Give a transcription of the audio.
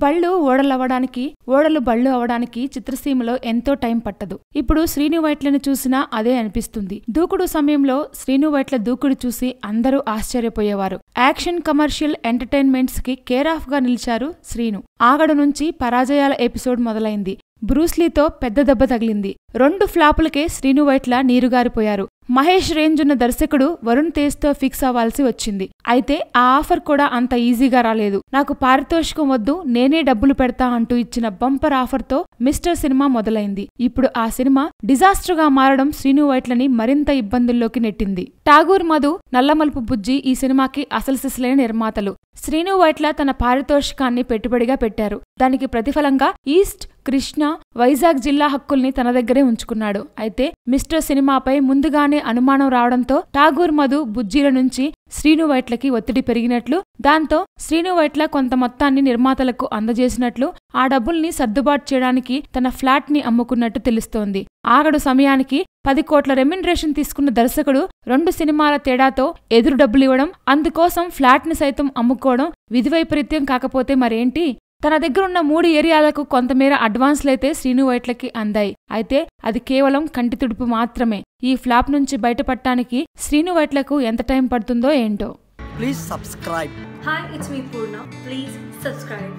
బళ్ళు ఓడలవ్వడానికి, ఓడలు బళ్ళు అవడానికి చిత్రసీమలో ఎంతో టైం పట్టదు. ఇప్పుడు శ్రీను వైట్లను చూసినా అదే అనిపిస్తుంది. దూకుడు సమయంలో శ్రీను వైట్ల దూకుడు చూసి అందరూ ఆశ్చర్యపోయేవారు. యాక్షన్ కమర్షియల్ ఎంటర్టైన్మెంట్స్ కి కేర్ ఆఫ్ గా నిలిచారు శ్రీను. ఆగడు నుంచి పరాజయాల ఎపిసోడ్ మొదలైంది. బ్రూస్లీతో పెద్ద దెబ్బ తగిలింది. 2 ఫ్లాపులకే శ్రీను వైట్ల నీరుగారిపోయారు. మహేష్ రేంజ్ ఉన్న దర్శకుడు వరుణ్ తేజ్తో ఫిక్స్ అవ్వాల్సి వచ్చింది. అయితే ఆ ఆఫర్ కూడా అంత ఈజీగా రాలేదు. నాకు పారితోషికం వద్దు, నేనే డబ్బులు పెడతా అంటూ ఇచ్చిన బంపర్ ఆఫర్తో మిస్టర్ సినిమా మొదలైంది. ఇప్పుడు ఆ సినిమా డిజాస్టర్ గా మారడం శ్రీను వైట్లని మరింత ఇబ్బందుల్లోకి నెట్టింది. ఠాగూర్ మధు, నల్లమలుపు బుజ్జి ఈ సినిమాకి అసలు సిసలైన నిర్మాతలు. శ్రీను వైట్ల తన పారితోషికాన్ని పెట్టుబడిగా పెట్టారు. దానికి ప్రతిఫలంగా ఈస్ట్, కృష్ణా, వైజాగ్ జిల్లా హక్కుల్ని తన దగ్గరే ఉంచుకున్నాడు. అయితే మిస్టర్ సినిమాపై ముందుగానే అనుమానం రావడంతో ఠాగూర్ మధు, బుజ్జీల నుంచి శ్రీను వైట్లకి ఒత్తిడి పెరిగినట్లు, దాంతో శ్రీను వైట్ల కొంత మొత్తాన్ని నిర్మాతలకు అందజేసినట్లు, ఆ డబ్బుల్ని సర్దుబాటు చేయడానికి తన ఫ్లాట్ ని అమ్ముకున్నట్టు తెలుస్తోంది. ఆగడు సమయానికి 10 కోట్ల రెమ్యునరేషన్ తీసుకున్న దర్శకుడు 2 సినిమాల తేడాతో ఎదురు డబ్బులివ్వడం, అందుకోసం ఫ్లాట్ ని సైతం అమ్ముకోవడం విధివైపరీత్యం కాకపోతే మరేంటి? తన దగ్గరున్న 3 ఏరియాలకు కొంతమేర అడ్వాన్స్లైతే శ్రీను వైట్లకి అందాయి. అయితే అది కేవలం కంటి తుడుపు మాత్రమే. ఈ ఫ్లాప్ నుంచి బయటపడటానికి శ్రీను వైట్లకు ఎంత టైం పడుతుందో ఏంటో. Please subscribe. Hi, it's me Purna. Please subscribe.